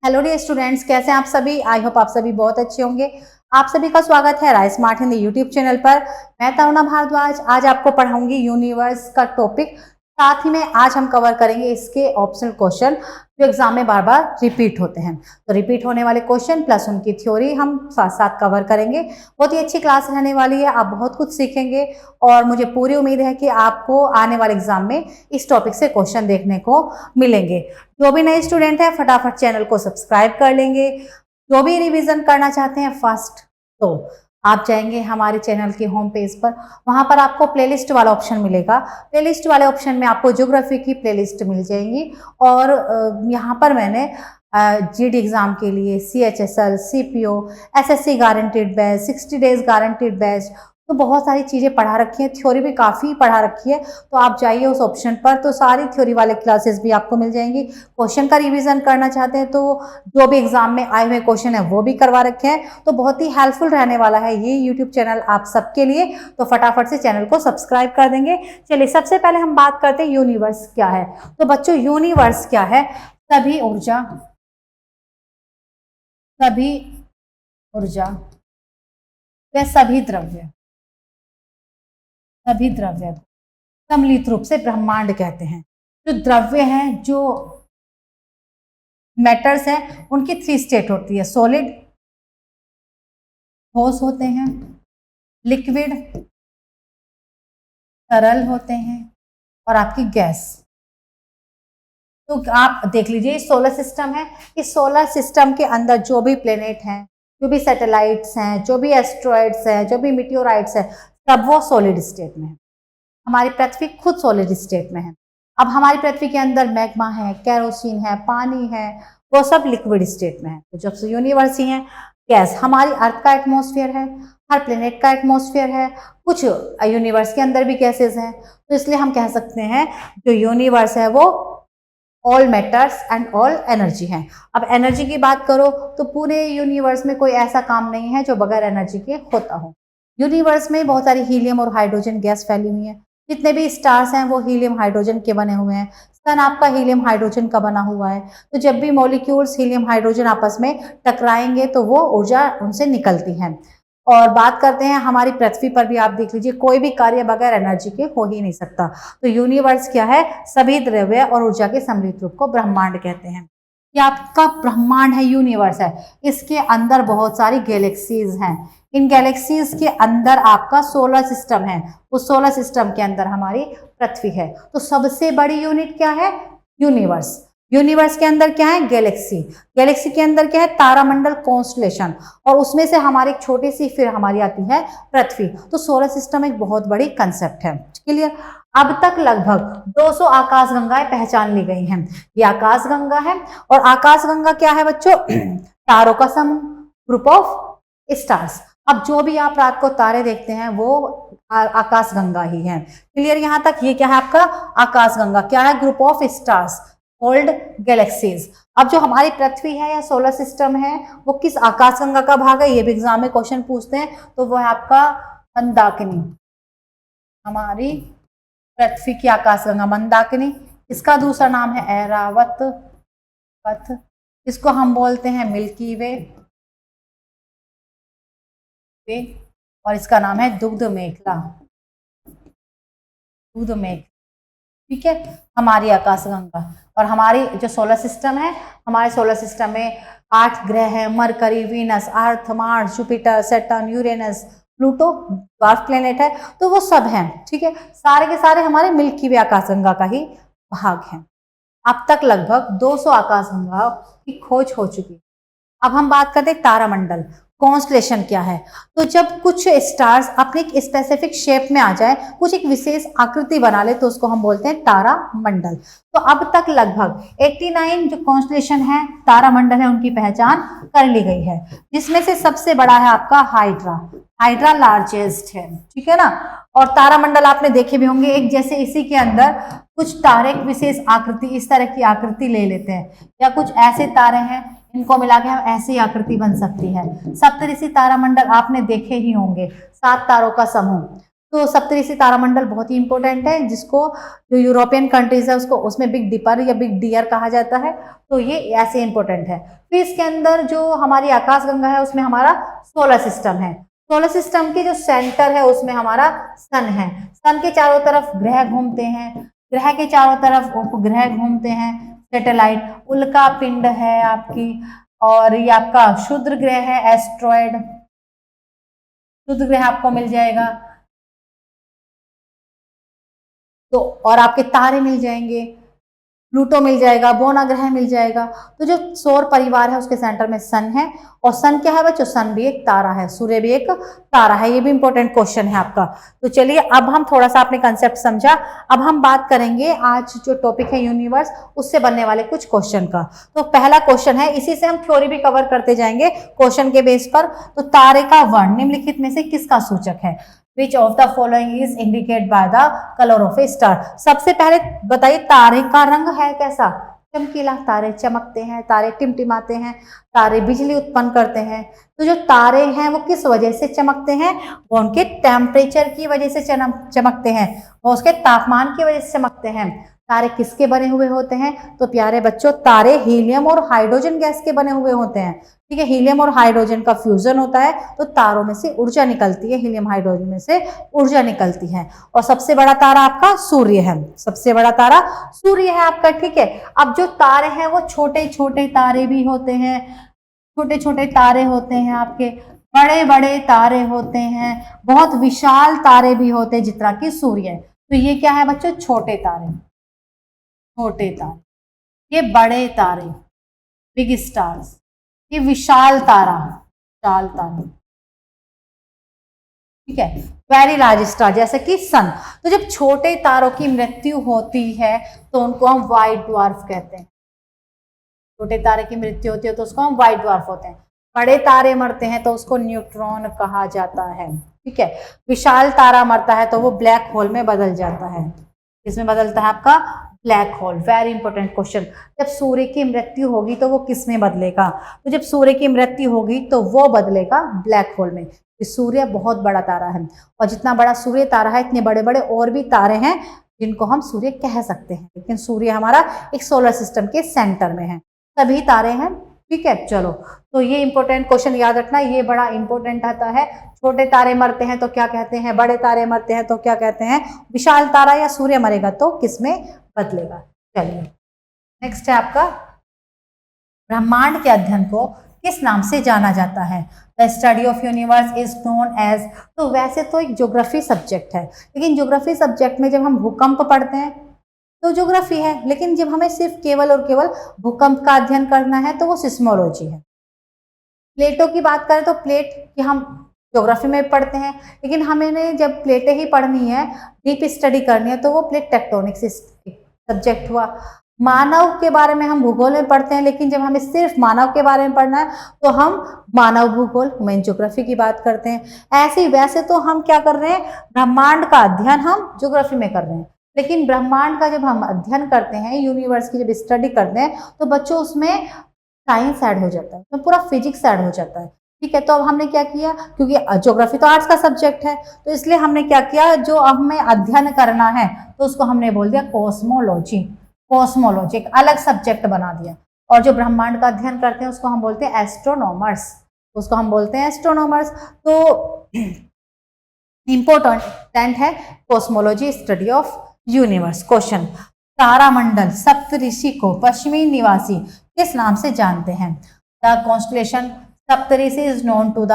Hello dear students, कैसे हैं आप सभी। आई होप आप सभी बहुत अच्छे होंगे। आप सभी का स्वागत है राय स्मार्ट हिंदी यूट्यूब चैनल पर। मैं तरुणा भारद्वाज आज आपको पढ़ाऊंगी यूनिवर्स का टॉपिक। साथ ही में आज हम कवर करेंगे इसके ऑप्शनल क्वेश्चन जो एग्जाम में बार बार रिपीट होते हैं। तो रिपीट होने वाले क्वेश्चन प्लस उनकी थ्योरी हम साथ साथ कवर करेंगे। बहुत ही अच्छी क्लास रहने वाली है, आप बहुत कुछ सीखेंगे और मुझे पूरी उम्मीद है कि आपको आने वाले एग्जाम में इस टॉपिक से क्वेश्चन देखने को मिलेंगे। जो भी नए स्टूडेंट है फटाफट चैनल को सब्सक्राइब कर लेंगे। जो भी रिवीजन करना चाहते हैं फर्स्ट, तो आप जाएंगे हमारे चैनल के होम पेज पर, वहां पर आपको प्लेलिस्ट वाला ऑप्शन मिलेगा। प्लेलिस्ट वाले ऑप्शन में आपको ज्योग्राफी की प्लेलिस्ट मिल जाएंगी और यहाँ पर मैंने जीडी एग्जाम के लिए CHSL, CPO, SSC guaranteed batch, 60 days guaranteed batch, तो बहुत सारी चीज़ें पढ़ा रखी हैं। थ्योरी भी काफ़ी पढ़ा रखी है, तो आप जाइए उस ऑप्शन पर, तो सारी थ्योरी वाले क्लासेस भी आपको मिल जाएंगी। क्वेश्चन का रिवीजन करना चाहते हैं तो जो भी एग्जाम में आए हुए क्वेश्चन है वो भी करवा रखे हैं। तो बहुत ही हेल्पफुल रहने वाला है ये यूट्यूब चैनल आप सबके लिए। तो फटाफट से चैनल को सब्सक्राइब कर देंगे। चलिए सबसे पहले हम बात करते हैं यूनिवर्स क्या है। तो बच्चों यूनिवर्स क्या है? सभी ऊर्जा व सभी द्रव्य सम्मिलित रूप से ब्रह्मांड कहते हैं। जो द्रव्य हैं, जो मैटर्स हैं, उनकी 3 स्टेट होती है। सॉलिड, ठोस होते हैं, लिक्विड, तरल होते हैं, और आपकी गैस। तो आप देख लीजिए सोलर सिस्टम है। इस सोलर सिस्टम के अंदर जो भी प्लेनेट हैं, जो भी सैटेलाइट्स हैं, जो भी एस्ट्रॉइड्स हैं, जो भी मीटियोराइट्स हैं, सब वो सॉलिड स्टेट में है। हमारी पृथ्वी खुद सॉलिड स्टेट में है। अब हमारी पृथ्वी के अंदर मैग्मा है, केरोसिन है, पानी है, वो सब लिक्विड स्टेट में है। तो जब से यूनिवर्स ही है, गैस हमारी अर्थ का एटमॉस्फेयर है, हर प्लेनेट का एटमॉस्फेयर है, कुछ यूनिवर्स के अंदर भी गैसेस हैं। तो इसलिए हम कह सकते हैं जो यूनिवर्स है वो all matters and all energy है। अब एनर्जी की बात करो तो पूरे यूनिवर्स में कोई ऐसा काम नहीं है जो बगैर एनर्जी के होता हो। यूनिवर्स में बहुत सारी हीलियम और हाइड्रोजन गैस फैली हुई है। जितने भी स्टार्स हैं वो हीलियम हाइड्रोजन के बने हुए हैं। सन आपका हीलियम हाइड्रोजन का बना हुआ है। तो जब भी मॉलिक्यूल्स हीलियम हाइड्रोजन आपस में टकराएंगे तो वो ऊर्जा उनसे निकलती है। और बात करते हैं हमारी पृथ्वी पर भी, आप देख लीजिए कोई भी कार्य बगैर एनर्जी के हो ही नहीं सकता। तो यूनिवर्स क्या है? सभी द्रव्य और ऊर्जा के सम्मिलित रूप को ब्रह्मांड कहते हैं। ये आपका ब्रह्मांड है, यूनिवर्स है। इसके अंदर बहुत सारी गैलेक्सीज हैं। इन गैलेक्सीज के अंदर आपका सोलर सिस्टम है। उस सोलर सिस्टम के अंदर हमारी पृथ्वी है। तो सबसे बड़ी यूनिट क्या है? यूनिवर्स। यूनिवर्स के अंदर क्या है? गैलेक्सी। गैलेक्सी के अंदर क्या है? तारामंडल, कॉन्स्टलेशन, और उसमें से हमारी एक छोटी सी फिर हमारी आती है पृथ्वी। तो सोलर सिस्टम एक बहुत बड़ी कंसेप्ट है। क्लियर? अब तक लगभग 200 आकाशगंगाएं पहचान ली गई हैं। ये आकाशगंगा है। और आकाशगंगा क्या है बच्चों? तारों का समूह, ग्रुप ऑफ स्टार्स। अब जो भी आप रात को तारे देखते हैं वो आकाशगंगा ही है। क्लियर यहां तक? ये क्या है आपका? आकाशगंगा। क्या है? Group of stars called galaxies. अब जो हमारी पृथ्वी है या सोलर सिस्टम है वो किस आकाशगंगा का भाग है? ये भी एग्जाम में क्वेश्चन पूछते हैं। तो वो है आपका मंदाकिनी। हमारी पृथ्वी की आकाशगंगा मंदाकिनी। इसका दूसरा नाम है ऐरावत पथ। इसको हम बोलते हैं मिल्की वे, और इसका नाम है दुग्ध मेखला। दुग्ध मेख, ठीक है, हमारी आकाशगंगा। और हमारी जो सोलर सिस्टम है, हमारे सोलर सिस्टम में 8 ग्रह हैं। Mercury, Venus, Earth, Mars, Jupiter, Saturn, Uranus, Pluto dwarf planet है। तो वो सब हैं, ठीक है। सारे के सारे हमारे मिल्की वे आकाशगंगा का ही भाग हैं। अब तक लगभग 200 आकाशगंगा की खोज हो चुकी है। अब हम बात करते हैं तारामंडल। कॉन्स्टलेशन क्या है? तो जब कुछ स्टार्स अपने एक स्पेसिफिक शेप में आ जाए, कुछ एक विशेष आकृति बना ले, तो उसको हम बोलते हैं तारामंडल। तो अब तक लगभग 89 जो कॉन्स्टलेशन है, तारामंडल है, उनकी पहचान कर ली गई है। जिसमें से सबसे बड़ा है आपका हाइड्रा। हाइड्रा लार्जेस्ट है, ठीक है ना। और तारामंडल आपने देखे भी होंगे, एक जैसे इसी के अंदर कुछ तारे विशेष आकृति, इस तरह की आकृति ले लेते हैं, या कुछ ऐसे तारे हैं इनको मिला के हम ऐसी आकृति बन सकती है। सप्तऋषि तारामंडल आपने देखे ही होंगे, 7 तारों का समूह। तो सप्तऋषि तारामंडल बहुत ही इंपॉर्टेंट है, जिसको जो यूरोपियन कंट्रीज है उसको उसमें बिग डिपर या बिग डियर कहा जाता है, तो ये ऐसे इंपॉर्टेंट है। फिर इसके अंदर जो हमारी आकाशगंगा है उसमें हमारा सोलर सिस्टम है। सोलर सिस्टम के जो सेंटर है उसमें हमारा सन है। सन के चारों तरफ ग्रह घूमते हैं, ग्रह के चारों तरफ उपग्रह घूमते हैं, सैटेलाइट, उल्का पिंड है आपकी, और ये आपका क्षुद्र ग्रह है, एस्ट्रॉयड, क्षुद्र ग्रह आपको मिल जाएगा। तो और आपके तारे मिल जाएंगे, प्लूटो मिल जाएगा, बोना ग्रह मिल जाएगा। तो जो सौर परिवार है उसके सेंटर में सन है, और सन क्या है बच्चों, सन भी एक तारा है, सूर्य भी एक तारा है। ये भी इंपॉर्टेंट क्वेश्चन है आपका। तो चलिए अब हम थोड़ा सा आपने कंसेप्ट समझा, अब हम बात करेंगे आज जो टॉपिक है यूनिवर्स, उससे बनने वाले कुछ क्वेश्चन का। तो पहला क्वेश्चन है, इसी से हम थ्योरी भी कवर करते जाएंगे क्वेश्चन के बेस पर। तो तारे का वर्ण निम्नलिखित में से किसका सूचक है? Which of the following is indicated by the color of a star? सबसे पहले बताइए तारे का रंग है कैसा? चमकीला। तारे चमकते हैं, तारे टिमटिमाते हैं, तारे बिजली उत्पन्न करते हैं। तो जो तारे हैं वो किस वजह से चमकते हैं? वो उनके टेम्परेचर की वजह से चमकते हैं, वो उसके तापमान की वजह से चमकते हैं। तारे किसके बने हुए होते हैं? तो प्यारे बच्चों, तारे हीलियम और हाइड्रोजन गैस के बने हुए होते हैं। ठीक है, हीलियम और हाइड्रोजन का फ्यूजन होता है तो तारों में से ऊर्जा निकलती है, हीलियम हाइड्रोजन में से ऊर्जा निकलती है। और सबसे बड़ा तारा आपका सूर्य है, सबसे बड़ा तारा सूर्य है आपका। ठीक है, अब जो तारे हैं वो छोटे छोटे तारे भी होते हैं, छोटे छोटे तारे होते हैं आपके, बड़े बड़े तारे होते हैं, बहुत विशाल तारे भी होते हैं जितना कि सूर्य है। तो ये क्या है बच्चों? छोटे तारे, छोटे तारे। ये बड़े तारे, बिग स्टार्स। ये विशाल तारा, विशाल तारा। ठीक है, वेरी लार्ज स्टार जैसे कि सन। तो जब छोटे तारों की मृत्यु होती है तो उनको हम व्हाइट ड्वार्फ कहते हैं। छोटे तारे की मृत्यु होती है तो उसको हम व्हाइट ड्वार्फ होते हैं। बड़े तारे मरते हैं तो उसको न्यूट्रॉन कहा जाता है। ठीक है, विशाल तारा मरता है तो वो ब्लैक होल में बदल जाता है। किसमें बदलता है आपका? Black hole. Very important question. जब सूर्य की मृत्यु होगी तो वो किस में बदलेगा? तो जब सूर्य की मृत्यु होगी तो वो बदलेगा ब्लैक होल में। सूर्य बहुत बड़ा तारा है, और जितना बड़ा सूर्य तारा है इतने बड़े बड़े और भी तारे हैं जिनको हम सूर्य कह सकते हैं, लेकिन सूर्य हमारा एक सोलर सिस्टम के सेंटर में है, सभी तारे हैं। ठीक है, चलो तो ये इंपॉर्टेंट क्वेश्चन याद रखना, ये बड़ा इंपॉर्टेंट आता है। छोटे तारे मरते हैं तो क्या कहते हैं? बड़े तारे मरते हैं तो क्या कहते हैं? विशाल तारा या सूर्य मरेगा तो किसमें बदलेगा? चलिए नेक्स्ट है आपका, ब्रह्मांड के अध्ययन को किस नाम से जाना जाता है? The study of universe is known as. तो वैसे तो एक ज्योग्राफी सब्जेक्ट है, लेकिन ज्योग्राफी सब्जेक्ट में जब हम भूकंप पढ़ते हैं तो ज्योग्राफी है, लेकिन जब हमें सिर्फ केवल और केवल भूकंप का अध्ययन करना है तो वो सिस्मोलॉजी है। प्लेटों की बात करें तो प्लेट की हम ज्योग्राफी में पढ़ते हैं, लेकिन हमें जब प्लेटें ही पढ़नी है, डीप स्टडी करनी है, तो वो प्लेट टेक्टोनिक्स सब्जेक्ट हुआ। मानव के बारे में हम भूगोल में पढ़ते हैं, लेकिन जब हमें सिर्फ मानव के बारे में पढ़ना है तो हम मानव भूगोल, ह्यूमन ज्योग्राफी की बात करते हैं। ऐसे ही वैसे तो हम क्या कर रहे हैं? ब्रह्मांड का अध्ययन हम ज्योग्राफी में कर रहे हैं, लेकिन ब्रह्मांड का जब हम अध्ययन करते हैं, यूनिवर्स की जब स्टडी करते हैं, तो बच्चों उसमें साइंस ऐड हो जाता है, तो पूरा फिजिक्स ऐड हो जाता है। ठीक है, तो अब हमने क्या किया, क्योंकि ज्योग्राफी तो आर्ट्स का सब्जेक्ट है, तो इसलिए हमने क्या किया, जो अब हमें अध्ययन करना है तो उसको हमने बोल दिया कॉस्मोलॉजी। कॉस्मोलॉजी एक अलग सब्जेक्ट बना दिया। और जो ब्रह्मांड का अध्ययन करते हैं उसको हम बोलते हैं एस्ट्रोनॉमर्स, उसको हम बोलते हैं एस्ट्रोनॉमर्स। तो इंपॉर्टेंट है cosmology, study of universe. Question, तारामंडल सप्तऋषि को पश्चिमी निवासी किस नाम से जानते हैं? The constellation Saptarishi is known to the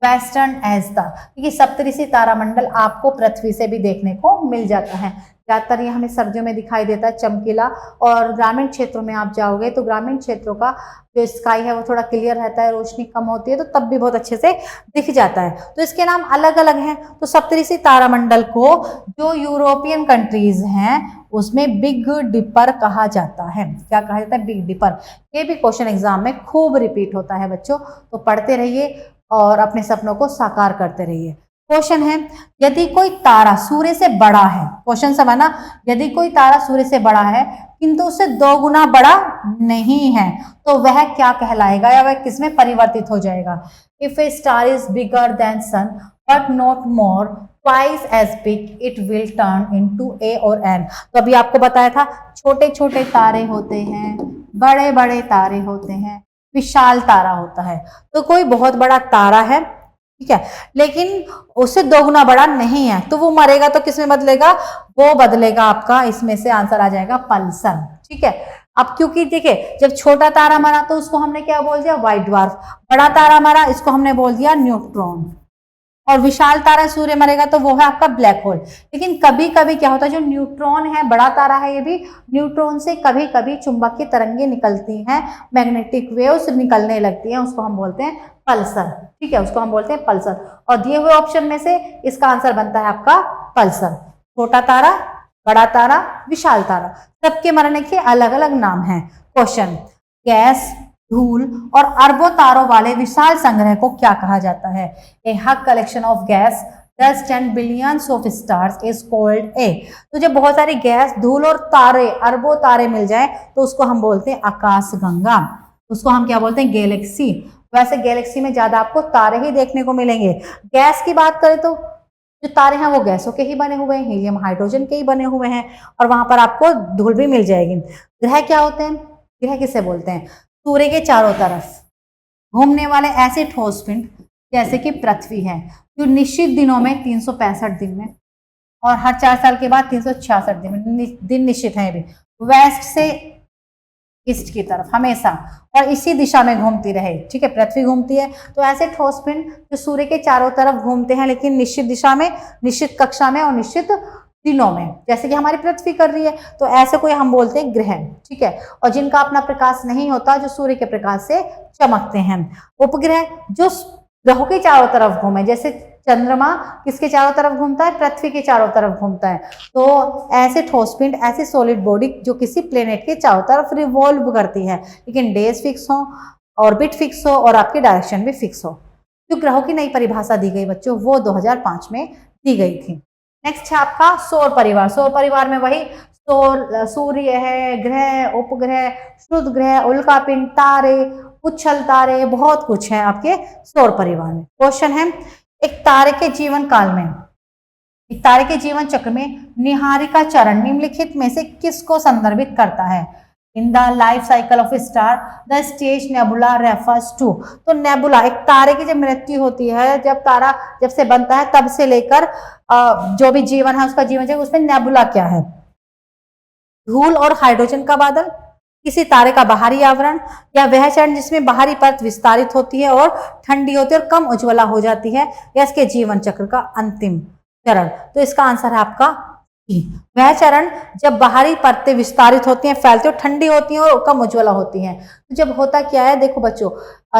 western as the, क्योंकि सप्तऋषि तारामंडल आपको पृथ्वी से भी देखने को मिल जाता है। ज्यादातर ये हमें सर्दियों में दिखाई देता है चमकीला, और ग्रामीण क्षेत्रों में आप जाओगे तो ग्रामीण क्षेत्रों का जो स्काई है वो थोड़ा क्लियर रहता है, रोशनी कम होती है, तो तब भी बहुत अच्छे से दिख जाता है। तो इसके नाम अलग अलग हैं। तो सप्तऋषि तारामंडल को जो यूरोपियन कंट्रीज हैं उसमें बिग डिपर कहा जाता है। क्या कहा जाता है? Big dipper. ये भी क्वेश्चन एग्जाम में खूब रिपीट होता है बच्चों, तो पढ़ते रहिए और अपने सपनों को साकार करते रहिए। क्वेश्चन है, यदि कोई तारा सूर्य से बड़ा है, क्वेश्चन सब है ना, यदि कोई तारा सूर्य से बड़ा है किंतु उससे 2 गुना बड़ा नहीं है तो वह क्या कहलाएगा, या वह किसमें परिवर्तित हो जाएगा? If a star is bigger than sun but not more twice as big it will turn into a or an. तो अभी आपको बताया था छोटे छोटे तारे होते हैं, बड़े बड़े तारे होते हैं, विशाल तारा होता है। तो कोई बहुत बड़ा तारा है, ठीक है, लेकिन उससे दोगुना बड़ा नहीं है, तो वो मरेगा तो किसमें बदलेगा, वो बदलेगा आपका, इसमें से आंसर आ जाएगा पल्सर। ठीक है, अब क्योंकि देखिए जब छोटा तारा मरा तो उसको हमने क्या बोल दिया, व्हाइट ड्वार्फ, बड़ा तारा मरा इसको हमने बोल दिया न्यूट्रॉन, और विशाल तारा सूर्य मरेगा तो वो है आपका ब्लैक होल। लेकिन कभी कभी क्या होता है, जो न्यूट्रॉन है, बड़ा तारा है ये भी, न्यूट्रॉन से कभी कभी चुंबकीय तरंगे निकलती हैं, मैग्नेटिक वेव्स निकलने लगती हैं, उसको हम बोलते हैं पल्सर। ठीक है, उसको हम बोलते हैं पल्सर। और दिए हुए ऑप्शन में से इसका आंसर बनता है आपका पल्सर। छोटा तारा, बड़ा तारा, विशाल तारा, सबके मरने के अलग अलग नाम हैं। क्वेश्चन, गैस, धूल और अरबों तारों वाले विशाल संग्रह को क्या कहा जाता है? A huge collection of gas, dust and billions of stars is called a. तो जब बहुत सारी गैस, धूल और तारे, अरबों तारे मिल जाए तो उसको हम बोलते हैं आकाशगंगा, उसको हम क्या बोलते हैं, गैलेक्सी। वैसे गैलेक्सी में ज्यादा आपको तारे ही देखने को मिलेंगे। गैस की बात करें तो जो तारे हैं वो गैसों के ही बने हुए हैं, हीलियम हाइड्रोजन के ही बने हुए हैं, और वहां पर आपको धूल भी मिल जाएगी। ग्रह क्या होते हैं, ग्रह किसे बोलते हैं, सूर्य के चारों तरफ घूमने वाले ऐसे ठोस पिंड जैसे कि पृथ्वी है, जो निश्चित दिनों में 365 दिन में और हर 4 साल के बाद 366 दिन में, दिन निश्चित है भी, वेस्ट से ईस्ट की तरफ हमेशा और इसी दिशा में घूमती रहे। ठीक है, पृथ्वी घूमती है, तो ऐसे ठोस पिंड जो सूर्य के चारों तरफ घूमते हैं लेकिन निश्चित दिशा में, निश्चित कक्षा में और निश्चित दिनों में, जैसे कि हमारी पृथ्वी कर रही है, तो ऐसे कोई हम बोलते हैं ग्रह। ठीक है, और जिनका अपना प्रकाश नहीं होता, जो सूर्य के प्रकाश से चमकते हैं। उपग्रह जो ग्रहों के चारों तरफ घूमे, जैसे चंद्रमा किसके चारों तरफ घूमता है, पृथ्वी के चारों तरफ घूमता है। तो ऐसे ठोस पिंड, ऐसी सॉलिड बॉडी जो किसी प्लेनेट के चारों तरफ रिवॉल्व करती है, लेकिन डेज फिक्स हो, ऑर्बिट फिक्स हो और आपकी डायरेक्शन भी फिक्स हो। जो ग्रहों की नई परिभाषा दी गई बच्चों, वो 2005 में दी गई थी। नेक्स्ट है आपका सौर परिवार। सौर परिवार में वही सूर्य है, ग्रह, उपग्रह, क्षुद्र ग्रह, उल्कापिंड, तारे, उच्छल तारे, बहुत कुछ है आपके सौर परिवार में। क्वेश्चन है, एक तारे के जीवन काल में, एक तारे के जीवन चक्र में निहारिका चरण निम्नलिखित में से किसको संदर्भित करता है? In the life cycle of star the stage nebula refers to. तो नेबुला, एक तारे की जब मृत्यु होती है, जब तारा जब से बनता है तब से लेकर जो भी जीवन है उसका जीवन चक्र, उसमें नेबुला क्या है? धूल और हाइड्रोजन का बादल, किसी तारे का बाहरी आवरण, या वह चरण जिसमें बाहरी परत विस्तारित होती है और ठंडी होती है और कम उज्ज्वला हो जाती है, या इसके जीवन चक्र का अंतिम चरण। तो इसका आंसर है आपका वह चरण जब बाहरी परतें विस्तारित होती हैं, फैलती और ठंडी होती हैं और कम उज्ज्वला होती हैं। तो जब होता क्या है, देखो बच्चों,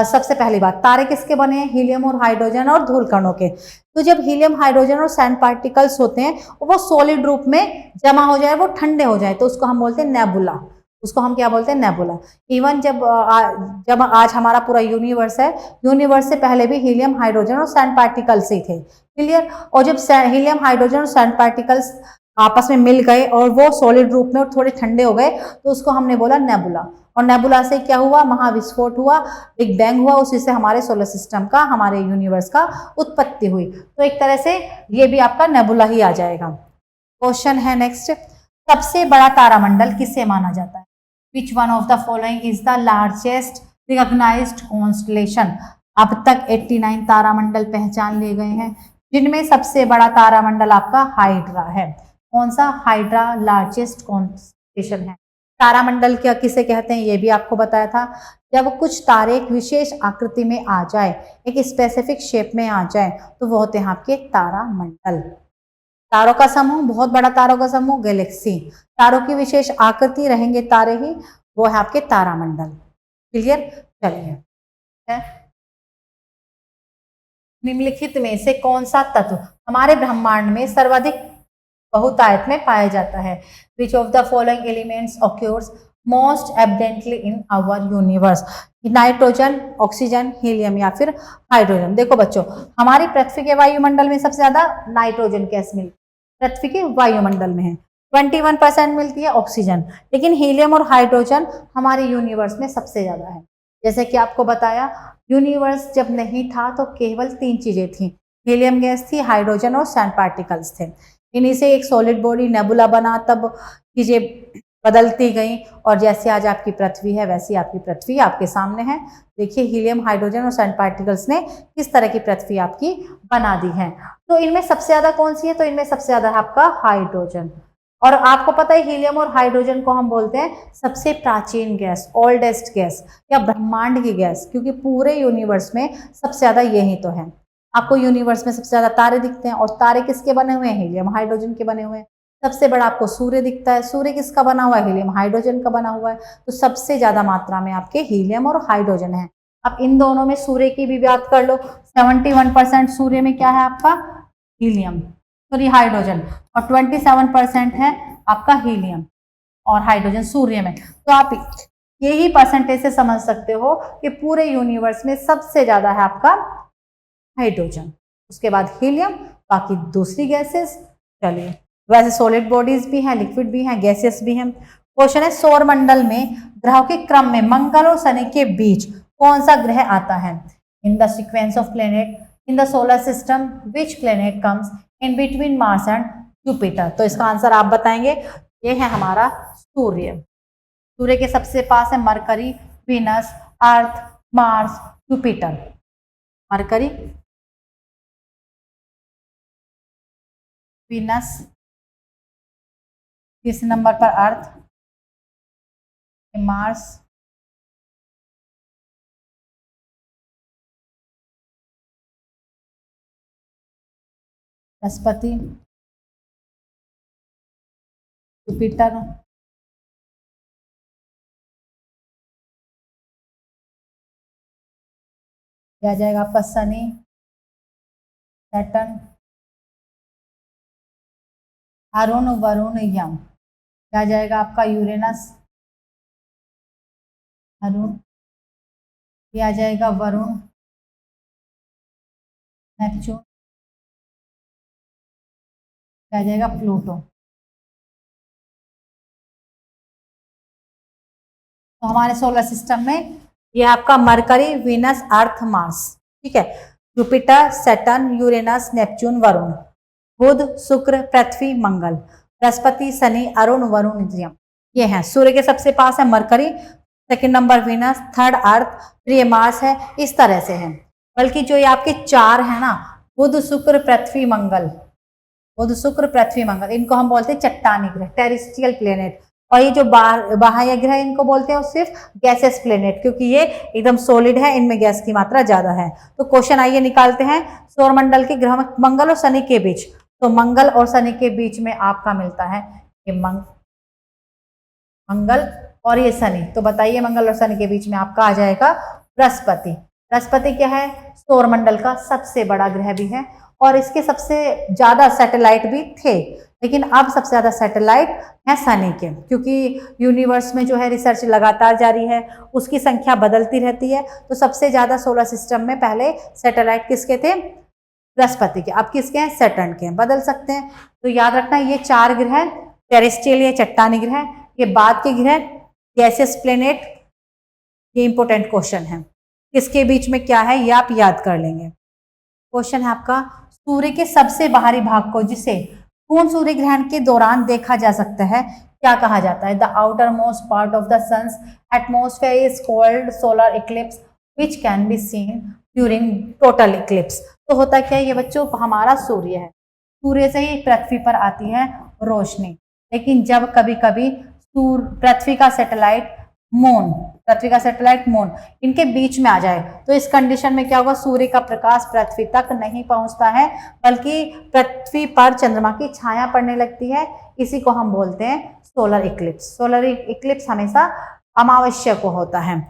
सबसे पहली बात, तारे किसके बने हैं? हीलियम और हाइड्रोजन और धूल कणों के। तो जब हीलियम, हाइड्रोजन और सैंड पार्टिकल्स होते हैं, वो सॉलिड रूप में जमा हो जाए, वो ठंडे हो जाए, तो उसको हम बोलते हैं नेबुला। उसको हम क्या बोलते हैं? नेबुला। इवन जब आज हमारा पूरा यूनिवर्स है, यूनिवर्स से पहले भी हीलियम, हाइड्रोजन और सैंड पार्टिकल्स ही थे। क्लियर? और जब हीलियम, हाइड्रोजन और सैंड पार्टिकल्स आपस में मिल गए और वो सॉलिड रूप में और थोड़े ठंडे हो गए, तो उसको हमने बोला नेबुला। और नेबुला से क्या हुआ? महाविस्फोट हुआ, बिग बैंग हुआ, उसी से हमारे सोलर सिस्टम का, हमारे यूनिवर्स का उत्पत्ति हुई। तो एक तरह से ये भी आपका नेबुला ही आ जाएगा। क्वेश्चन है नेक्स्ट, सबसे बड़ा तारामंडल किसे माना जाता है? Which one of the following is the largest recognized constellation? अब तक 89 तारामंडल पहचान लिए गए हैं, जिनमें सबसे बड़ा तारामंडल आपका हाइड्रा है। कौन सा? हाइड्रा लार्जेस्ट कॉन्स्टेलेशन है। तारामंडल क्या किसे कहते हैं ये भी आपको बताया था। जब कुछ तारे एक विशेष आकृति में आ जाए, एक स्पेसिफिक शेप में आ जाए, तो वो होते हैं आपके तारामंडल। तारों का समूह, बहुत बड़ा तारों का समूह गैलेक्सी, तारों की विशेष आकृति रहेंगे तारे ही, वो है आपके तारामंडल। क्लियर? चलिए, निम्नलिखित में से कौन सा तत्व हमारे ब्रह्मांड में सर्वाधिक बहुतायत में पाया जाता है? Which of the following elements occurs most evidently in our universe? Nitrogen, oxygen, helium या फिर हाइड्रोजन। देखो बच्चों, हमारी पृथ्वी के वायुमंडल में सबसे ज्यादा नाइट्रोजन गैस मिलती है, पृथ्वी के वायुमंडल में है। 21% मिलती है ऑक्सीजन, लेकिन हीलियम और हाइड्रोजन हमारे यूनिवर्स में सबसे ज्यादा है। जैसे कि आपको बताया, यूनिवर्स जब नहीं था तो केवल 3 चीजें थी, हीलियम गैस थी, हाइड्रोजन और सैंड पार्टिकल्स थे। इन्हीं से एक सॉलिड बॉडी नेबुला बना, तब चीजें बदलती गई और जैसे आज आपकी पृथ्वी है वैसी आपकी पृथ्वी आपके सामने है। देखिए हीलियम, हाइड्रोजन और सैंड पार्टिकल्स ने किस तरह की पृथ्वी आपकी बना दी है। तो इनमें सबसे ज्यादा कौन सी है? तो इनमें सबसे ज्यादा है आपका हाइड्रोजन। और आपको पता है हीलियम और हाइड्रोजन को हम बोलते हैं सबसे प्राचीन गैस, ओल्डेस्ट गैस या ब्रह्मांड की गैस, क्योंकि पूरे यूनिवर्स में सबसे ज्यादा यही तो है। आपको यूनिवर्स में सबसे ज्यादा तारे दिखते हैं, और तारे किसके बने हुए हैं? हीलियम हाइड्रोजन के बने हुए हैं। सबसे बड़ा आपको सूर्य दिखता है, सूर्य किसका बना हुआ है? हीलियम हाइड्रोजन का बना हुआ है। तो सबसे ज्यादा मात्रा में आपके हीलियम और हाइड्रोजन है। अब इन दोनों में सूर्य की भी बात कर लो, 71% सूर्य में क्या है आपका? हीलियम, सॉरी हाइड्रोजन, और 27% है आपका हीलियम और हाइड्रोजन सूर्य में। तो आप यही परसेंटेज से समझ सकते हो कि पूरे यूनिवर्स में सबसे ज्यादा है आपका हाइड्रोजन, उसके बाद हीलियम, बाकी दूसरी गैसेस। चलिए, वैसे सॉलिड बॉडीज भी हैं, लिक्विड भी हैं, गैसेस भी हैं। क्वेश्चन है सौर मंडल में ग्रहों के क्रम में मंगल और शनि के बीच कौन सा ग्रह आता है? In the sequence of planet in the solar system which planet comes in between Mars and Jupiter? तो इसका आंसर आप बताएंगे। ये है हमारा सूर्य। सूर्य के सबसे पास है mercury, Venus, Earth, Mars, Jupiter. Mercury, Venus, तीसरे नंबर पर अर्थ, मार्स, बृहस्पति, जुपिटर, आ जाएगा आपका शनि, सैटर्न, अरुण, वरुण, यम। क्या जाएगा आपका? यूरेनस, अरुण, ये आ जाएगा वरुण, नेपच्यून, क्या जाएगा? प्लूटो। तो हमारे सोलर सिस्टम में ये आपका मरकरी, वीनस, अर्थ, मार्स, ठीक है। Jupiter, Saturn, Uranus, Neptune, Varun, Budh, Shukra, Prithvi, मंगल, बृहस्पति, शनि, अरुण, वरुण, यम। ये है। सूर्य के सबसे पास है Mercury, second number Venus, third Earth, फिर ये मार्स है। इस तरह से है। बल्कि जो ये आपके चार है ना, बुध, शुक्र, पृथ्वी, मंगल, बुध, शुक्र, पृथ्वी, मंगल, इनको हम बोलते हैं चट्टानी ग्रह, टेरेस्ट्रियल प्लेनेट। और ये जो बाह्य ग्रह इनको बोलते हैं सिर्फ गैसेस प्लेनेट, क्योंकि ये एकदम सॉलिड है, इनमें गैस की मात्रा ज्यादा है। तो क्वेश्चन आइए निकालते हैं। सौरमंडल के ग्रह मंगल और शनि के बीच, तो मंगल और शनि के बीच में आपका मिलता है ये मंगल और ये शनि। तो बताइए मंगल और शनि के बीच में आपका आ जाएगा बृहस्पति। बृहस्पति क्या है? सौरमंडल का सबसे बड़ा ग्रह भी है, और इसके सबसे ज्यादा सैटेलाइट भी थे, लेकिन अब सबसे ज्यादा सैटेलाइट है शनि के, क्योंकि यूनिवर्स में जो है रिसर्च लगातार जारी है, उसकी संख्या बदलती रहती है। तो सबसे ज्यादा सोलर सिस्टम में पहले सैटेलाइट किसके थे? बृहस्पति के। अब किसके हैं? सैटर्न के हैं। बदल सकते हैं। तो याद रखना ये चार ग्रह टेरेस्ट्रियल या चट्टानी ग्रह, ये बाद के ग्रह गैसियस प्लेनेट। ये इंपॉर्टेंट क्वेश्चन है। किसके बीच में क्या है ये आप याद कर लेंगे। क्वेश्चन है आपका, सूर्य के सबसे बाहरी भाग को, जिसे पूर्ण सूर्य ग्रहण के दौरान देखा जा सकता है, क्या कहा जाता है? The outermost part of the sun's atmosphere is called solar eclipse which can be seen during total eclipse. तो होता क्या है ये बच्चों? हमारा सूर्य है, सूर्य से ही पृथ्वी पर आती है रोशनी, लेकिन जब कभी कभी पृथ्वी का सैटेलाइट मून इनके बीच में आ जाए, तो इस कंडीशन में क्या होगा? सूर्य का प्रकाश पृथ्वी तक नहीं पहुंचता है, बल्कि पृथ्वी पर चंद्रमा की छाया पड़ने लगती है। इसी को हम बोलते हैं सोलर इक्लिप्स। सोलर इक्लिप्स हमेशा अमावस्या को होता है।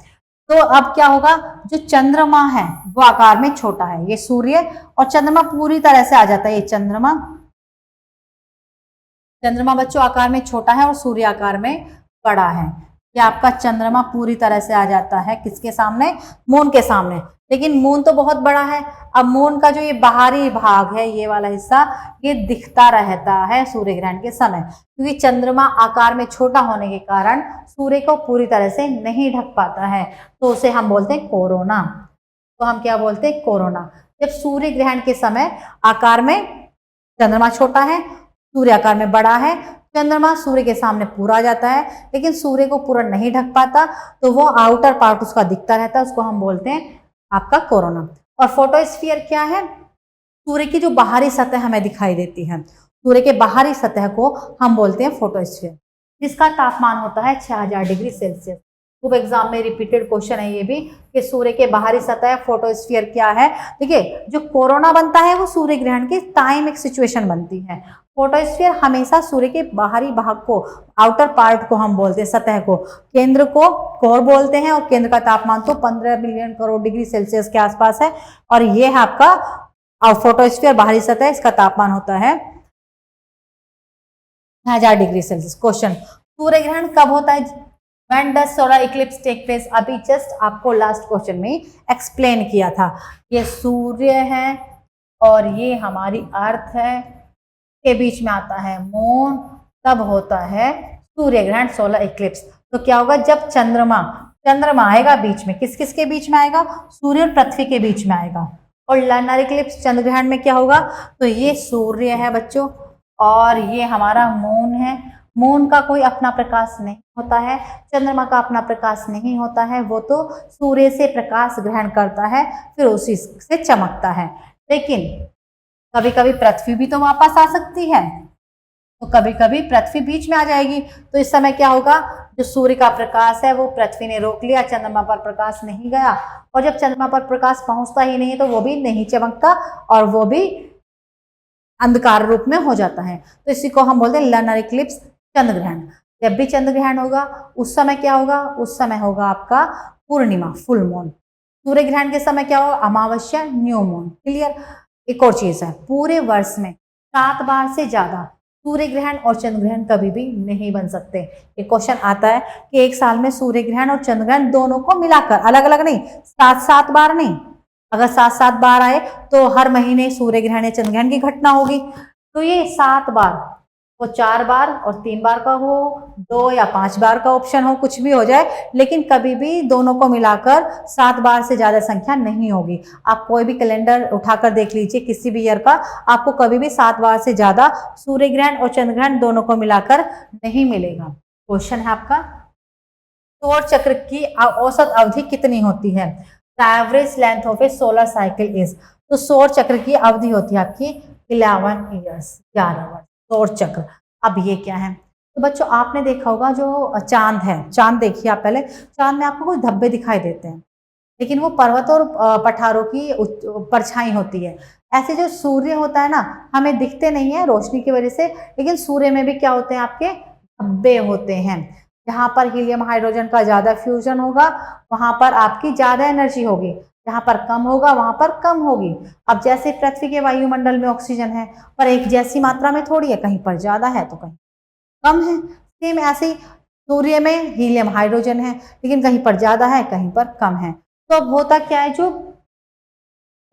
तो अब क्या होगा? जो चंद्रमा है वो आकार में छोटा है, ये सूर्य और चंद्रमा पूरी तरह से आ जाता है। ये चंद्रमा बच्चों आकार में छोटा है और सूर्य आकार में बड़ा है। ये आपका चंद्रमा पूरी तरह से आ जाता है किसके सामने? मून के सामने। लेकिन मून तो बहुत बड़ा है। अब मून का जो ये बाहरी भाग है, ये वाला हिस्सा, ये दिखता रहता है सूर्य ग्रहण के समय, क्योंकि चंद्रमा आकार में छोटा होने के कारण सूर्य को पूरी तरह से नहीं ढक पाता है, तो उसे हम बोलते हैं कोरोना। तो हम क्या बोलते हैं, कोरोना। जब सूर्य ग्रहण के समय आकार में चंद्रमा छोटा है, सूर्य आकार में बड़ा है, चंद्रमा सूर्य के सामने पूरा आ जाता है, लेकिन सूर्य को पूरा नहीं ढक पाता, तो वो आउटर पार्ट उसका दिखता रहता है, उसको हम बोलते हैं आपका कोरोना। और फोटोस्फीयर क्या है, सूर्य की जो बाहरी सतह हमें दिखाई देती है, सूर्य के बाहरी सतह को हम बोलते हैं फोटोस्फीयर, जिसका तापमान होता है 6000 डिग्री सेल्सियस। खूब एग्जाम में रिपीटेड क्वेश्चन है ये भी कि सूर्य के बाहरी सतह फोटोस्फीयर क्या है। देखिए, जो कोरोना बनता है वो सूर्य ग्रहण के टाइम एक सिचुएशन बनती है। फोटोस्फीयर हमेशा सूर्य के बाहरी भाग को, आउटर पार्ट को हम बोलते हैं, सतह को, केंद्र को कोर बोलते हैं, और केंद्र का तापमान तो 15 बिलियन करोड़ डिग्री सेल्सियस के आसपास है। और ये है आपका फोटोस्फीयर बाहरी सतह, इसका तापमान होता है 1000 डिग्री सेल्सियस। क्वेश्चन, सूर्य ग्रहण कब होता है? When does solar eclipse take place? अभी जस्ट आपको लास्ट क्वेश्चन में एक्सप्लेन किया था। ये सूर्य है और ये हमारी अर्थ है, के बीच में आता है मून, तब होता है सूर्य ग्रहण, सोलर इक्लिप्स। तो क्या होगा, जब चंद्रमा आएगा बीच में, किस किस के बीच में आएगा? सूर्य और पृथ्वी के बीच में आएगा। और लर्नर इक्लिप्स चंद्र ग्रहण में क्या होगा, तो ये सूर्य है बच्चों और ये हमारा मून है। मून का कोई अपना प्रकाश नहीं होता है, चंद्रमा का अपना प्रकाश नहीं होता है, वो तो सूर्य से प्रकाश ग्रहण करता है, फिर उसी से चमकता है। लेकिन कभी कभी पृथ्वी भी तो वापस आ सकती है, तो कभी कभी पृथ्वी बीच में आ जाएगी, तो इस समय क्या होगा, जो सूर्य का प्रकाश है वो पृथ्वी ने रोक लिया, चंद्रमा पर प्रकाश नहीं गया, और जब चंद्रमा पर प्रकाश पहुंचता ही नहीं है तो वो भी नहीं चमकता और वो भी अंधकार रूप में हो जाता है। तो इसी को हम बोलते हैं लर्नर इक्लिप्स, चंद्र ग्रहण। जब भी चंद्र ग्रहण होगा उस समय क्या होगा, उस समय होगा आपका पूर्णिमा, फुल मून। सूर्य ग्रहण के समय क्या होगा, अमावस्या, न्यू मून। क्लियर। एक और चीज है, पूरे वर्ष में 7 बार से ज्यादा सूर्य ग्रहण और चंद्र ग्रहण कभी भी नहीं बन सकते। एक क्वेश्चन आता है कि एक साल में सूर्य ग्रहण और चंद्र ग्रहण दोनों को मिलाकर, अलग अलग नहीं, 7-7 बार नहीं, अगर 7-7 बार आए तो हर महीने सूर्य ग्रहण या चंद्र ग्रहण की घटना होगी। तो ये 7 बार, वो 4 बार और 3 बार का हो, 2 या 5 बार का ऑप्शन हो, कुछ भी हो जाए, लेकिन कभी भी दोनों को मिलाकर 7 बार से ज्यादा संख्या नहीं होगी। आप कोई भी कैलेंडर उठाकर देख लीजिए किसी भी ईयर का, आपको कभी भी 7 बार से ज्यादा सूर्य ग्रहण और चंद्र ग्रहण दोनों को मिलाकर नहीं मिलेगा। क्वेश्चन है आपका, सौर चक्र की औसत अवधि कितनी होती है? Average length of A solar cycle is. तो सौर चक्र की अवधि होती है आपकी 11 ईयर्स, 11 वर्ष, सौर चक्र। अब ये क्या है, तो बच्चों आपने देखा होगा जो चांद है, चांद देखिए आप पहले, चांद में आपको कुछ धब्बे दिखाई देते हैं, लेकिन वो पर्वत और पठारों की परछाई होती है। ऐसे जो सूर्य होता है ना, हमें दिखते नहीं है रोशनी की वजह से, लेकिन सूर्य में भी क्या होते हैं, आपके धब्बे होते हैं। जहां पर हीलियम हाइड्रोजन का ज्यादा फ्यूजन होगा वहां पर आपकी ज्यादा एनर्जी होगी, जहां पर कम होगा वहां पर कम होगी। अब जैसे पृथ्वी के वायुमंडल में ऑक्सीजन है पर एक जैसी मात्रा में थोड़ी है, कहीं पर ज्यादा है तो कहीं कम है। सेम ऐसे ही सूर्य में हीलियम हाइड्रोजन है, लेकिन कहीं पर ज्यादा है कहीं पर कम है। तो अब होता क्या है, जो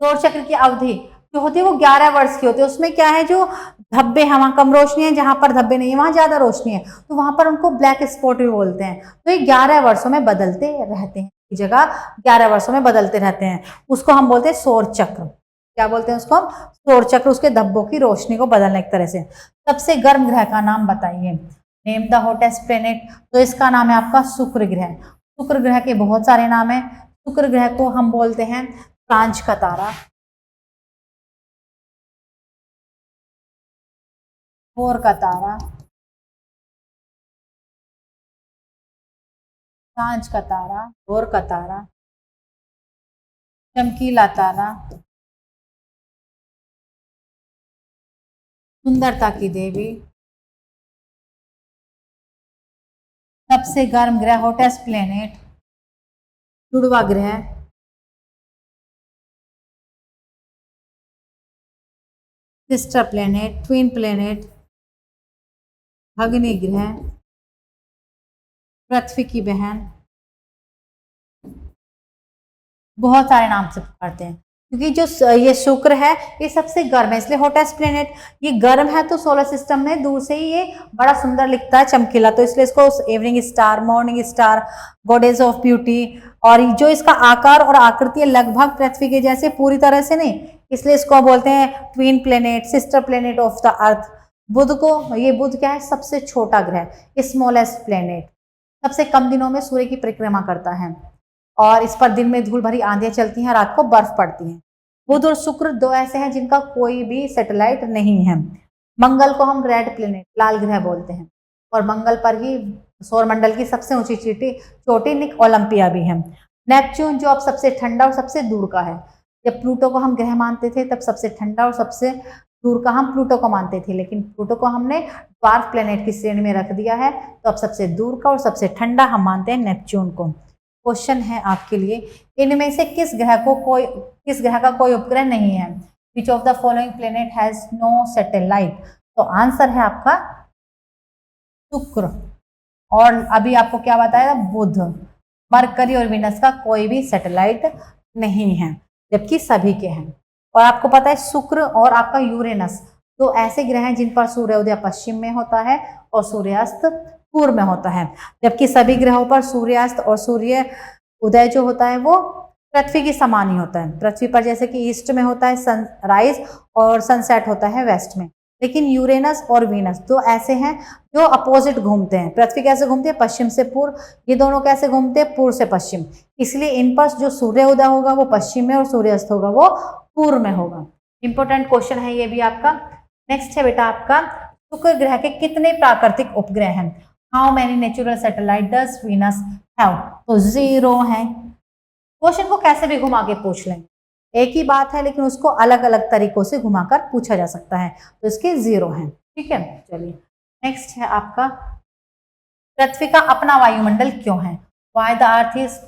सौर चक्र की अवधि जो होती है वो 11 वर्ष की होती है। उसमें क्या है, जो धब्बे हैं वहां कम रोशनी है, जहां पर धब्बे नहीं है वहां ज्यादा रोशनी है, तो वहां पर उनको ब्लैक स्पॉट भी बोलते हैं। तो ये 11 वर्षों में बदलते रहते हैं, जगह 11 वर्षों में बदलते रहते हैं। उसको हम बोलते हैं सौर चक्र। क्या बोलते हैं उसको हम? सौर चक्र। उसके धब्बों की रोशनी को बदलने की तरह से। सबसे गर्म ग्रह का नाम बताइए, नेम द हॉटेस्ट प्लेनेट। तो इसका नाम है आपका शुक्र ग्रह। शुक्र ग्रह के बहुत सारे नाम है। शुक्र ग्रह को हम बोलते हैं सांझ का तारा, भोर का तारा, सांझ का तारा, भोर का तारा, चमकीला तारा, सुंदरता की देवी, सबसे गर्म ग्रह हॉटेस्ट प्लेनेट, जुड़वा ग्रह, सिस्टर प्लेनेट, ट्विन प्लेनेट, अग्नि ग्रह, पृथ्वी की बहन, बहुत सारे नाम से पुकारते हैं। क्योंकि जो ये शुक्र है ये सबसे गर्म है, इसलिए हॉटेस्ट प्लेनेट। ये गर्म है तो सोलर सिस्टम में दूर से ही ये बड़ा सुंदर लिखता है, चमकीला, तो इसलिए इसको evening star, morning star, goddess of beauty. और जो इसका आकार और आकृति है लगभग पृथ्वी के जैसे, पूरी तरह से नहीं, इसलिए इसको बोलते हैं twin planet, sister planet of the Earth. Budh को, ये बुध क्या है, सबसे छोटा ग्रह, स्मॉलेस्ट प्लेनेट, सबसे कम दिनों में सूर्य की परिक्रमा करता है और इस पर दिन में धूल भरी आंधियां चलती हैं, रात को बर्फ पड़ती है। बुध और शुक्र दो ऐसे हैं जिनका कोई भी सैटेलाइट नहीं है। मंगल को हम रेड प्लेनेट, लाल ग्रह बोलते हैं, और मंगल पर ही सौरमंडल की सबसे ऊंची चोटी निक ओलंपिया भी है। नेपच्यून जो अब सबसे ठंडा और सबसे दूर का है, जब प्लूटो को हम ग्रह मानते थे तब सबसे ठंडा और सबसे दूर का हम प्लूटो को मानते थे, लेकिन प्लूटो को हमने ड्वार्फ प्लेनेट की श्रेणी में रख दिया है, तो अब सबसे दूर का और सबसे ठंडा हम मानते हैं नेपच्यून को। क्वेश्चन है आपके लिए, इनमें से किस ग्रह का कोई उपग्रह नहीं है? Which of the following planet has no satellite? तो आंसर है आपका शुक्र। और अभी आपको क्या बताया, बुध, मरकरी और वीनस का कोई भी सैटेलाइट नहीं है, जबकि सभी के हैं। और आपको पता है शुक्र और आपका यूरेनस दो ऐसे ग्रह हैं जिन पर सूर्योदय पश्चिम में होता है और सूर्यास्त पूर्व में होता है, जबकि सभी ग्रहों पर सूर्यास्त और सूर्य उदय जो होता है वो पृथ्वी के समान ही होता है। पृथ्वी पर जैसे कि ईस्ट में होता है सनराइज और सनसेट होता है वेस्ट में, लेकिन यूरेनस और वीनस दो ऐसे हैं जो अपोजिट घूमते हैं। पृथ्वी कैसे घूमती है, पश्चिम से पूर्व, ये दोनों कैसे घूमते हैं, पूर्व से पश्चिम। इसलिए इन पर जो सूर्य उदय होगा वो पश्चिम में और सूर्यास्त होगा वो पूर्व में होगा। इंपॉर्टेंट क्वेश्चन है ये भी आपका। नेक्स्ट है बेटा आपका, शुक्र ग्रह के कितने प्राकृतिक उपग्रह हैं? How many natural satellite does Venus have? तो 0 है। क्वेश्चन को कैसे भी घुमा के पूछ लेंगे, एक ही बात है लेकिन उसको अलग अलग तरीकों से घुमाकर पूछा जा सकता है, तो इसके 0 हैं। ठीक है, चलिए नेक्स्ट है आपका, पृथ्वी का अपना वायुमंडल क्यों है? Why the earth is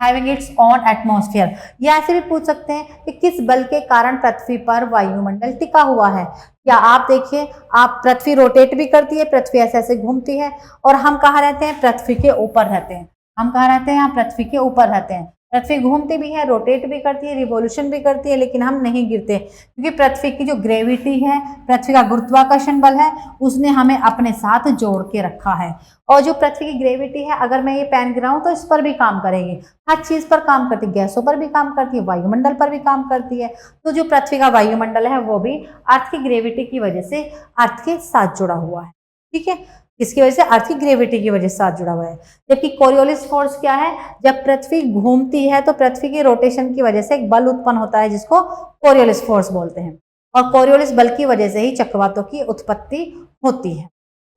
having its own atmosphere? या ऐसे भी पूछ सकते हैं कि किस बल के कारण पृथ्वी पर वायुमंडल टिका हुआ है? या आप देखिए, आप पृथ्वी रोटेट भी करती है, पृथ्वी ऐसे ऐसे घूमती है, और हम कहाँ रहते हैं, पृथ्वी के ऊपर रहते हैं। हम कहाँ रहते हैं, हम पृथ्वी के ऊपर रहते हैं। पृथ्वी घूमती भी है, रोटेट भी करती है, रिवॉल्यूशन भी करती है, लेकिन हम नहीं गिरते, क्योंकि पृथ्वी की जो ग्रेविटी है, पृथ्वी का गुरुत्वाकर्षण बल है, उसने हमें अपने साथ जोड़ के रखा है। और जो पृथ्वी की ग्रेविटी है, अगर मैं ये पेन गिराऊं तो इस पर भी काम करेगी, हर चीज पर काम करती है, गैसों पर भी काम करती है, वायुमंडल पर भी काम करती है। तो जो पृथ्वी का वायुमंडल है वो भी अर्थ की ग्रेविटी की वजह से अर्थ के साथ जुड़ा हुआ है। ठीक है, इसकी वजह से अर्थ की ग्रेविटी की वजह से साथ जुड़ा हुआ है। जबकि कोरियोलिस फोर्स क्या है, जब पृथ्वी घूमती है तो पृथ्वी के रोटेशन की वजह से एक बल उत्पन्न होता है जिसको कोरियोलिस फोर्स बोलते हैं, और कोरियोलिस बल की वजह से ही चक्रवातों की उत्पत्ति होती है।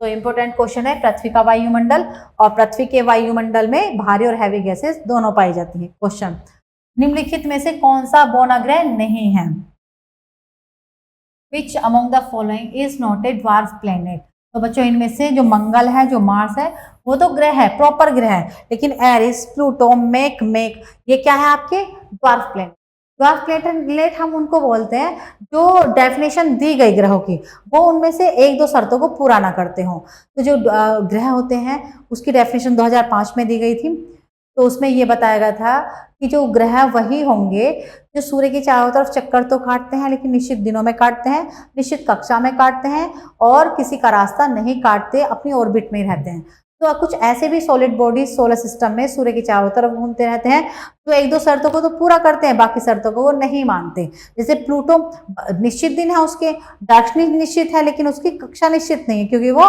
तो इंपॉर्टेंट क्वेश्चन है, पृथ्वी का वायुमंडल, और पृथ्वी के वायुमंडल में भारी और हैवी गैसेस दोनों पाई जाती है। क्वेश्चन, निम्नलिखित में से कौन सा बौनाग्रह नहीं है? Which among the following is not a dwarf planet? तो बच्चों इनमें से जो मंगल है, जो मार्स है, वो तो ग्रह है, प्रॉपर ग्रह है, लेकिन एरिस, प्लूटो, मेक ये क्या है आपके ड्वार्फ प्लेनेट। ड्वार्फ प्लेनेट हम उनको बोलते हैं जो डेफिनेशन दी गई ग्रहों की वो उनमें से 1-2 शर्तों को पूरा ना करते हों। तो जो ग्रह होते हैं उसकी डेफिनेशन 2005 में दी गई थी, तो उसमें ये बताया गया था कि जो ग्रह वही होंगे जो सूर्य के चारों तरफ चक्कर तो काटते हैं, लेकिन निश्चित दिनों में काटते हैं, निश्चित कक्षा में काटते हैं, और किसी का रास्ता नहीं काटते, अपनी ऑर्बिट में रहते हैं। तो कुछ ऐसे भी सॉलिड बॉडी सोलर सिस्टम में सूर्य के चारों तरफ घूमते रहते हैं, तो 1-2 शर्तों को तो पूरा करते हैं, बाकी शर्तों को वो नहीं मानते। जैसे प्लूटो, निश्चित दिन है उसके, दक्षिणी निश्चित है, लेकिन उसकी कक्षा निश्चित नहीं है, क्योंकि वो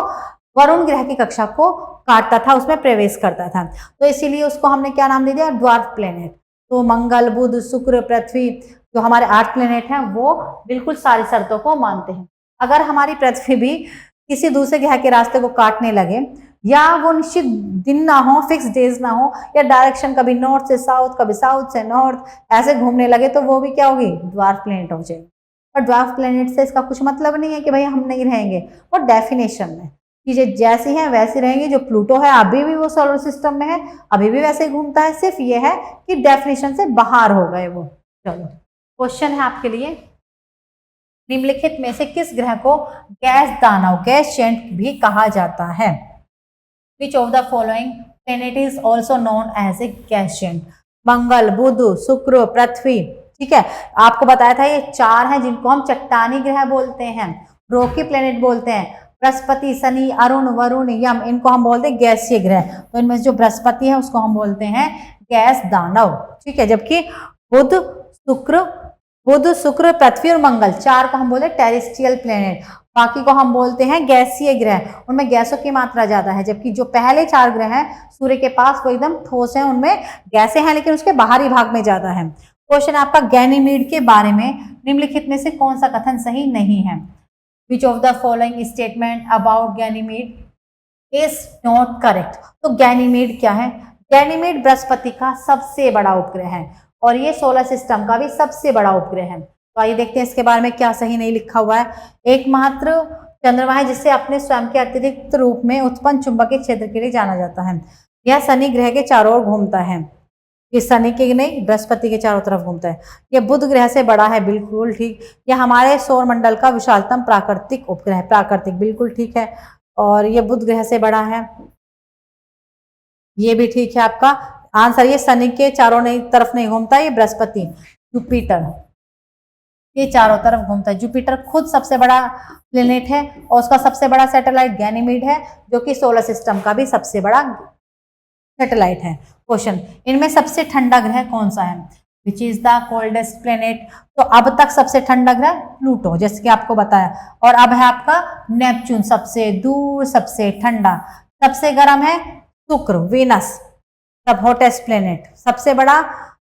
वरुण ग्रह की कक्षा को काटता था, उसमें प्रवेश करता था, तो इसीलिए उसको हमने क्या नाम दे दिया, ड्वार्फ प्लेनेट। तो मंगल, बुध, शुक्र, पृथ्वी जो हमारे 8 प्लेनेट हैं वो बिल्कुल सारी शर्तों को मानते हैं। अगर हमारी पृथ्वी भी किसी दूसरे ग्रह के रास्ते को काटने लगे, या वो निश्चित दिन ना हो, फिक्स डेज ना हो, या डायरेक्शन कभी नॉर्थ से साउथ, कभी साउथ से नॉर्थ ऐसे घूमने लगे, तो वो भी क्या होगी, ड्वार्फ प्लेनेट हो जाएगी। और ड्वार्फ प्लेनेट से इसका कुछ मतलब नहीं है कि भाई हम नहीं रहेंगे, वो डेफिनेशन में चीजें जैसी हैं वैसी रहेंगी। जो प्लूटो है अभी भी वो सोलर सिस्टम में है, अभी भी वैसे ही घूमता है, सिर्फ ये है कि डेफिनेशन से बाहर हो गए वो। चलो क्वेश्चन है आपके लिए, निम्नलिखित में से किस ग्रह को गैस दानव, गैस जेंट भी कहा जाता है? Which of the following planet is also known as a gas giant? Mangal, Budh, Shukra, Prithvi. ठीक है, आपको बताया था ये 4 हैं जिनको हम चट्टानी ग्रह बोलते हैं, रॉकी प्लेनेट बोलते हैं। बृहस्पति, शनि, अरुण, वरुण, यम, इनको हम बोलते हैं गैसीय ग्रह। तो इनमें से जो बृहस्पति है उसको हम बोलते हैं गैस दानव, ठीक है। जबकि बुध, शुक्र, पृथ्वी और मंगल, 4 को हम बोलते हैं टेरेस्ट्रियल प्लेनेट। बाकी को हम बोलते हैं गैसीय ग्रह, उनमें गैसों की मात्रा ज्यादा है। जबकि जो पहले 4 ग्रह हैं सूर्य के पास वो एकदम ठोस है, उनमें गैसें हैं लेकिन उसके बाहरी भाग में ज्यादा है। क्वेश्चन आपका गैनीमीड के बारे में, निम्नलिखित में से कौन सा कथन सही नहीं है? Which of the following statement about Ganymede is not correct? तो गैनीमीड क्या है? गैनीमीड बृहस्पति का सबसे बड़ा उपग्रह है और ये सोलर सिस्टम का भी सबसे बड़ा उपग्रह है। तो आइए देखते हैं इसके बारे में क्या सही नहीं लिखा हुआ है। एकमात्र चंद्रमा है जिसे अपने स्वयं के अतिरिक्त रूप में उत्पन्न चुंबकीय क्षेत्र के लिए जाना जाता है। यह शनि ग्रह के चारों ओर घूमता है, ये शनि के नहीं बृहस्पति के चारों तरफ घूमता है। यह बुध ग्रह से बड़ा है, बिल्कुल ठीक। यह हमारे सौर मंडल का विशालतम प्राकृतिक उपग्रह है, प्राकृतिक, बिल्कुल ठीक है। और यह बुध ग्रह से बड़ा है, ये भी ठीक है आपका आंसर। ये शनि के चारों तरफ नहीं घूमता, ये बृहस्पति, जुपिटर, ये चारों तरफ घूमता है। जुपिटर खुद सबसे बड़ा प्लेनेट है और उसका सबसे बड़ा सैटेलाइट गैनीमीड है, जो कि सोलर सिस्टम का भी सबसे बड़ा सैटेलाइट है। क्वेश्चन, इनमें सबसे ठंडा ग्रह कौन सा है? Which is the coldest planet? तो अब तक सबसे ठंडा ग्रह प्लूटो, जैसे कि आपको बताया, और अब है आपका नेपच्यून, सबसे दूर, सबसे ठंडा। सबसे गर्म है शुक्र, वीनस, सब हॉटेस्ट प्लेनेट। सबसे बड़ा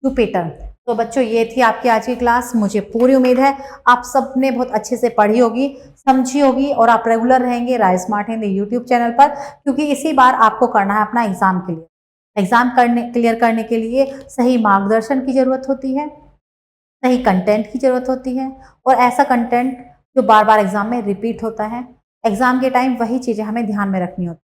जुपिटर। तो बच्चों ये थी आपकी आज की क्लास। मुझे पूरी उम्मीद है आप सब ने बहुत अच्छे से पढ़ी होगी, समझी होगी और आप रेगुलर रहेंगे राय स्मार्ट हिंदी यूट्यूब चैनल पर, क्योंकि इसी बार आपको करना है अपना एग्जाम के लिए। एग्जाम क्लियर करने के लिए सही मार्गदर्शन की जरूरत होती है, सही कंटेंट की जरूरत होती है और ऐसा कंटेंट जो बार बार एग्जाम में रिपीट होता है। एग्जाम के टाइम वही चीजें हमें ध्यान में रखनी होती है।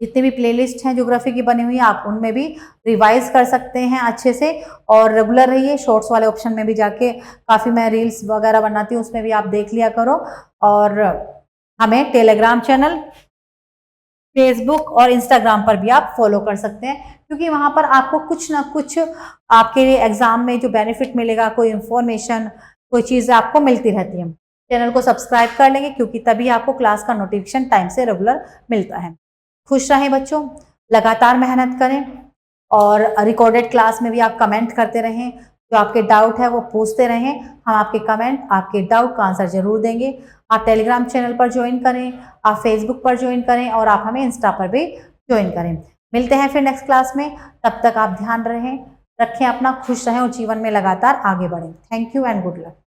जितने भी प्लेलिस्ट हैं ज्योग्राफी की बनी हुई है, आप उनमें भी रिवाइज कर सकते हैं अच्छे से और रेगुलर रहिए। शॉर्ट्स वाले ऑप्शन में भी जाके काफ़ी मैं रील्स वगैरह बनाती हूँ, उसमें भी आप देख लिया करो। और हमें टेलीग्राम चैनल, फेसबुक और इंस्टाग्राम पर भी आप फॉलो कर सकते हैं, क्योंकि वहाँ पर आपको कुछ ना कुछ आपके एग्जाम में जो बेनिफिट मिलेगा, कोई इंफॉर्मेशन, कोई चीज़ आपको मिलती रहती है। चैनल को सब्सक्राइब कर लेंगे क्योंकि तभी आपको क्लास का नोटिफिकेशन टाइम से रेगुलर मिलता है। खुश रहें बच्चों, लगातार मेहनत करें और रिकॉर्डेड क्लास में भी आप कमेंट करते रहें। जो आपके डाउट है वो पूछते रहें, हम आपके कमेंट, आपके डाउट का आंसर जरूर देंगे। आप टेलीग्राम चैनल पर ज्वाइन करें, आप फेसबुक पर ज्वाइन करें और आप हमें इंस्टा पर भी ज्वाइन करें। मिलते हैं फिर नेक्स्ट क्लास में, तब तक आप ध्यान रखें अपना, खुश रहें और जीवन में लगातार आगे बढ़ें। Thank you and good luck.